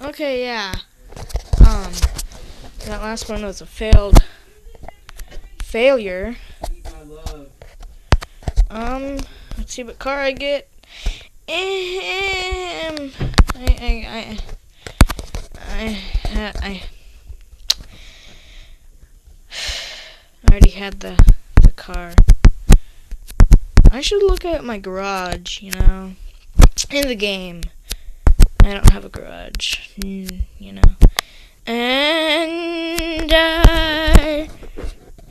Okay, yeah. That last one was a failure. Let's see what car I get. I already had the car. I should look at my garage, in the game. I don't have a garage, And,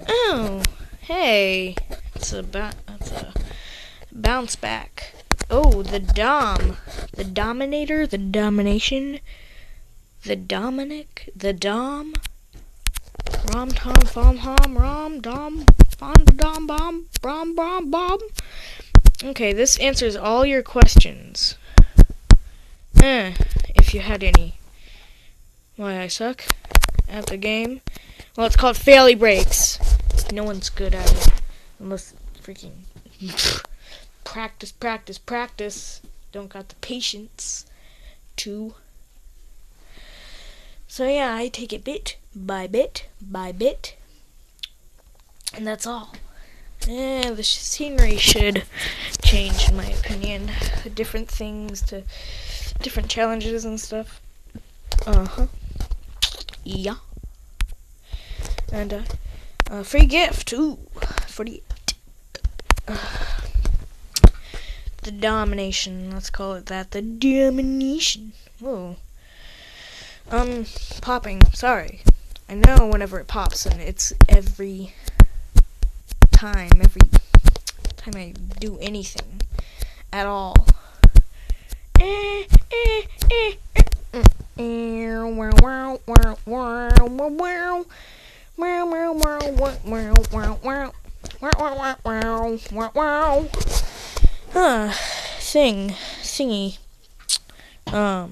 oh, hey, that's a bounce back. Oh, the Dominator, the Domination, the Dominic, the Dom, Rom Tom Fom Hom Rom Dom Fom Dom Bomb Brom Brom Bomb. Okay, this answers all your questions. If you had any. Why I suck at the game? Well, it's called Faily Breaks. No one's good at it unless freaking practice. Don't got the patience to. So yeah, I take it bit by bit by bit, and that's all. The scenery should change, in my opinion. Different things to different challenges and stuff. Yeah. And free gift. Ooh, for the domination. Let's call it that. The domination. Whoa. Popping. Sorry. I know whenever it pops, and it's every time I do anything at all. Thingy. That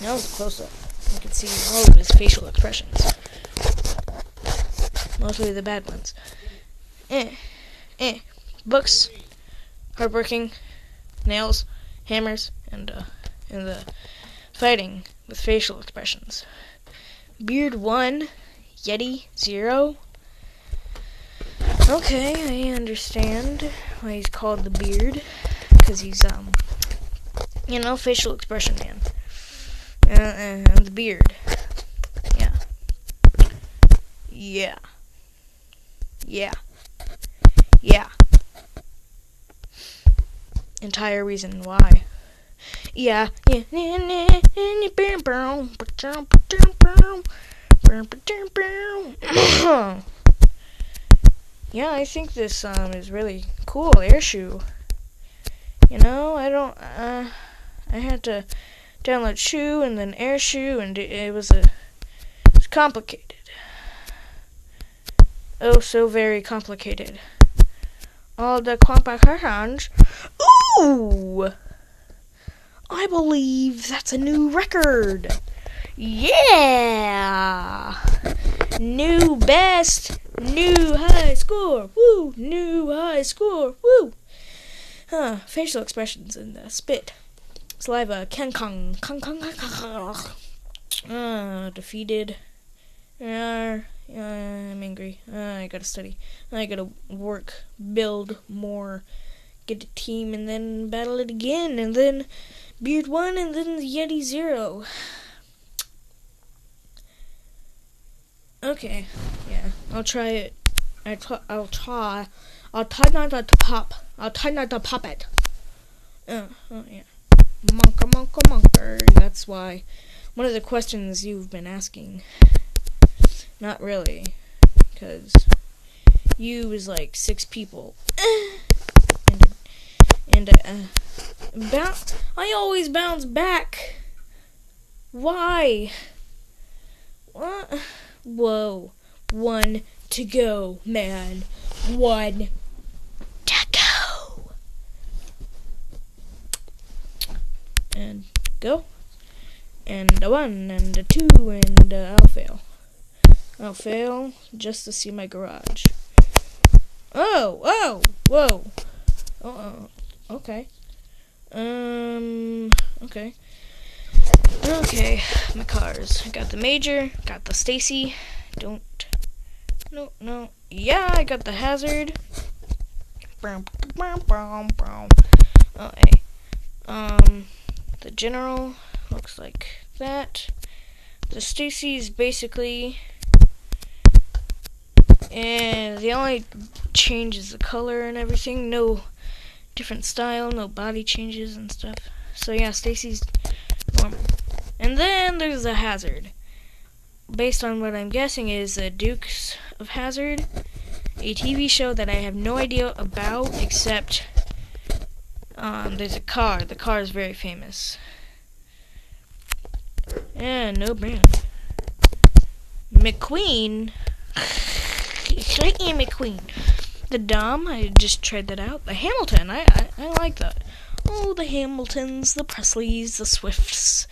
was a close-up. You can see all of his facial expressions. Mostly the bad ones. Books, hardworking, nails, hammers, and the fighting with facial expressions. Beard 1, Yeti 0. Okay, I understand why he's called the Beard, because he's facial expression man. And the beard. Yeah. Entire reason why. Yeah, I think this is really cool. Airshoe. I had to download Shoe and then Airshoe, and it was complicated. Oh, so very complicated. All the complications. Ooh! I believe that's a new record. Yeah! New best, new high score. Woo! New high score. Woo! Facial expressions and spit. Saliva. Kong. Defeated. I'm angry. I gotta study. I gotta work, build more, get a team, and then battle it again, and then Beard 1, and then Yeti 0. Okay, yeah, I'll try it. I'll try not to pop. I'll try not to pop it. Yeah. Monker. That's why. One of the questions you've been asking. Not really, because you was like 6 people, and I always bounce back. Why? What? Whoa, 1 to go, man. 1 to go. And go. And a 1, and a 2, and I'll fail. I'll fail just to see my garage. Whoa. Okay. Okay. Okay, my cars. I got the Major, got the Stacy. No. Yeah, I got the Hazard. Oh, hey. The General looks like that. The Stacy is basically, and the only change is the color and everything. No different style, no body changes and stuff. So yeah, Stacy's normal. And then there's the Hazard. Based on what I'm guessing is the Dukes of Hazzard, a TV show that I have no idea about, except there's a car. The car is very famous. Yeah, no brand. McQueen. McQueen. The Dom, I just tried that out. The Hamilton, I like that. Oh, the Hamiltons, the Presleys, the Swifts.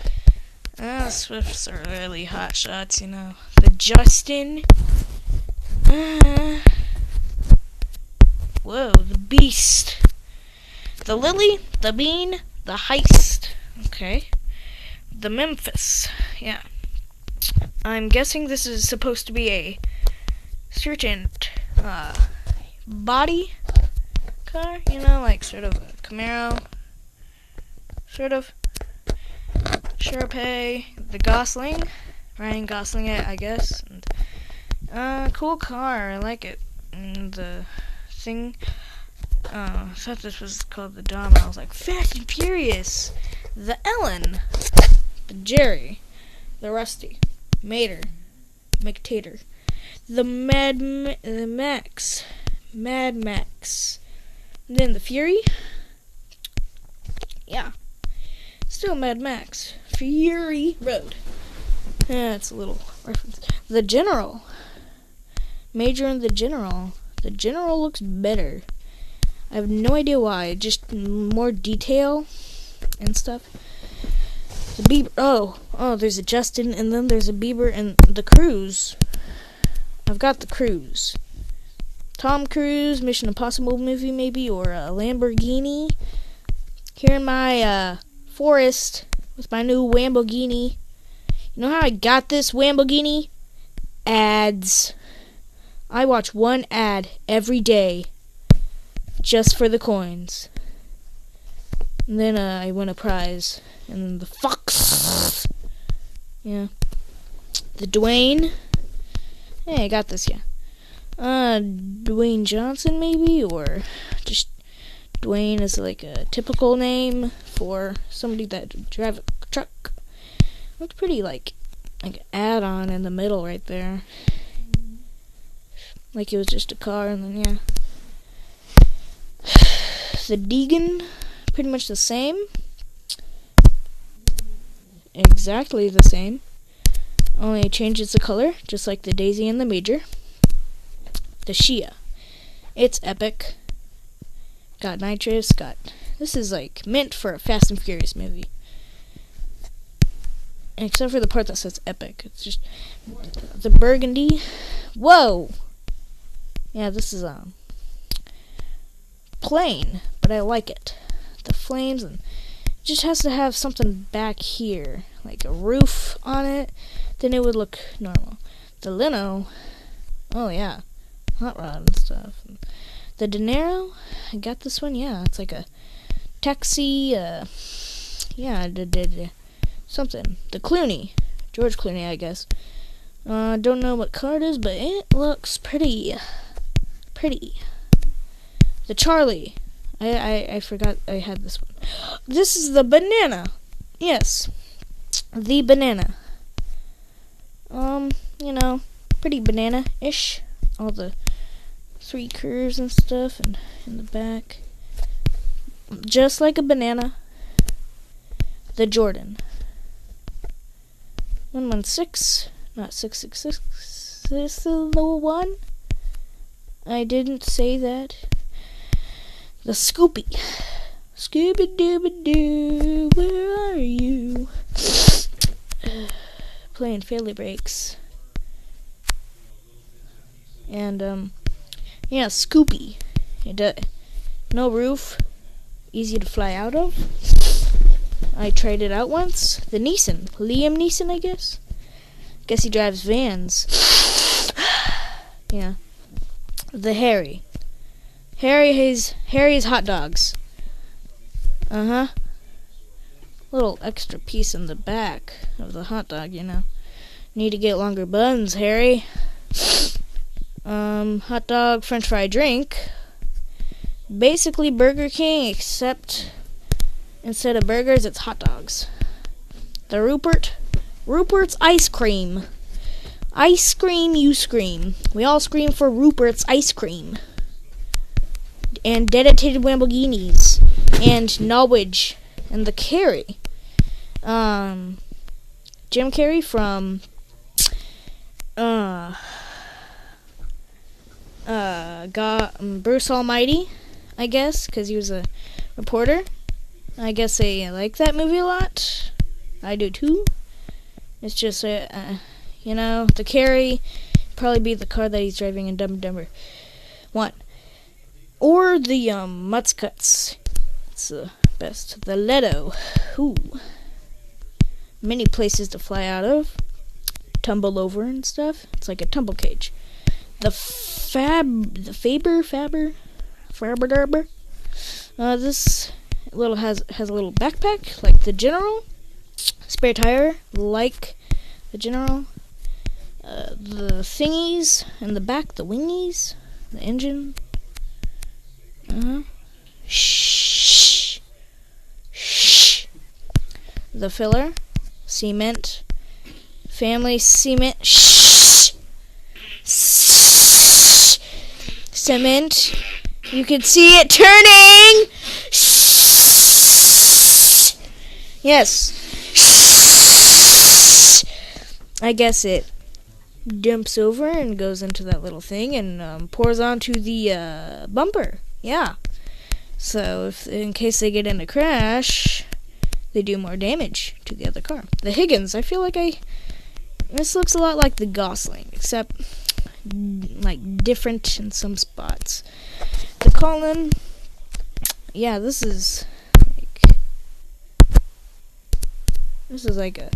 The Swifts are really hot shots, you know. The Justin. Whoa, the Beast. The Lily, the Bean, the Heist. Okay. The Memphis. Yeah. I'm guessing this is supposed to be a certain body car, you know, like sort of a Camaro. Sort of. Sharpay, the Gosling, Ryan Gosling, I guess. And, cool car, I like it. And the thing, I thought this was called the Dom. I was like, Fast and Furious, the Ellen, the Jerry, the Rusty, Mater, McTater, the Mad Max, and then the Fury. Yeah. Still Mad Max. Fury Road. That's a little reference. The General. Major and the General. The General looks better. I have no idea why. Just more detail and stuff. The Bieber. Oh, there's a Justin, and then there's a Bieber and the Cruise. I've got the Cruise. Tom Cruise, Mission Impossible movie maybe, or a Lamborghini. Here in my forest with my new Lamborghini. You know how I got this Lamborghini? Ads. I watch one ad every day just for the coins. And then I win a prize. And then the Fox. Yeah. The Dwayne. Hey, I got this, yeah. Dwayne Johnson maybe, or just Dwayne is like a typical name for somebody that drives a truck. Looks pretty like an add-on in the middle right there. Like it was just a car, and then yeah. The Deegan, pretty much the same. Exactly the same. Only changes the color, just like the Daisy and the Major. The Shia. It's epic. Got nitrous, this is like meant for a Fast and Furious movie. Except for the part that says epic. It's just the burgundy. Whoa! Yeah, this is plain, but I like it. The flames, and it just has to have something back here, like a roof on it, then it would look normal. The Lino, oh yeah, hot rod and stuff. The Dinero, I got this one, yeah, it's like a taxi, something. The Clooney, George Clooney, I guess. Don't know what car it is, but it looks pretty. The Charlie, I forgot I had this one. This is the banana, yes, the banana. You know, pretty banana-ish. All the 3 curves and stuff, and in the back, just like a banana. The Jordan 116, not 666. This is the one. I didn't say that. The Scooby Dooby Doo, where are you? Playing Faily breaks. And yeah, Scoopy. No roof, easy to fly out of. I tried it out once. The Neeson. Liam Neeson, I guess. Guess he drives vans. Yeah. The Harry. Harry's hot dogs. Little extra piece in the back of the hot dog, you know. Need to get longer buns, Harry. Hot dog, french fry, drink. Basically Burger King, except instead of burgers, it's hot dogs. The Rupert's ice cream. Ice cream, you scream. We all scream for Rupert's ice cream. And dedicated Lamborghinis. And Norwich. And the Carrie. Jim Carrey from Bruce Almighty, I guess, because he was a reporter. I guess I like that movie a lot. I do too. It's just, you know, the Carrie probably be the car that he's driving in Dumb and Dumber 1. Or the Mutz Cuts. It's the best. The Leto. Ooh. Many places to fly out of. Tumble over and stuff. It's like a tumble cage. The Faber. This little has a little backpack like the General. Spare tire like the General. The thingies in the back, the wingies, the engine. Shh. The filler, cement, family cement. Shh. Cement. You can see it turning. Shh. Yes. Shh. I guess it jumps over and goes into that little thing and pours onto the bumper. Yeah. So if in case they get in a crash, they do more damage to the other car. The Higgins, I feel like this looks a lot like the Gosling, except like different in some spots. The Colin, yeah, this is like a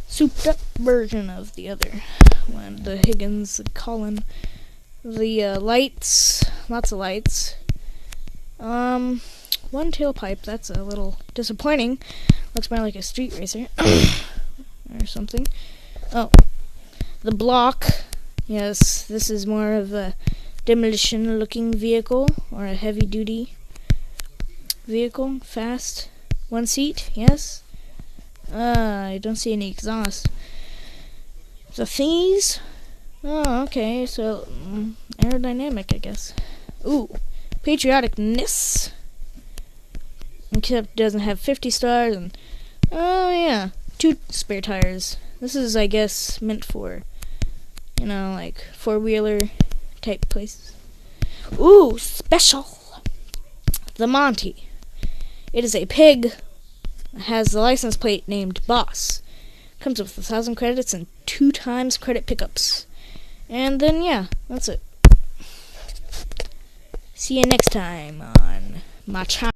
souped up version of the other one. The Higgins, the Colin, the lights, lots of lights. One tailpipe, that's a little disappointing. Looks more like a street racer or something. Oh, the block. Yes, this is more of a demolition-looking vehicle or a heavy-duty vehicle. Fast, one seat. Yes. I don't see any exhaust. The thingies. Oh, okay. So aerodynamic, I guess. Ooh. Patrioticness. Except it doesn't have 50 stars and oh yeah, 2 spare tires. This is, I guess, meant for, you know, like 4-wheeler type places. Ooh, special. The Monty. It is a pig. It has the license plate named Boss. Comes with 1,000 credits and 2 times credit pickups. And then yeah, that's it. See you next time on my channel.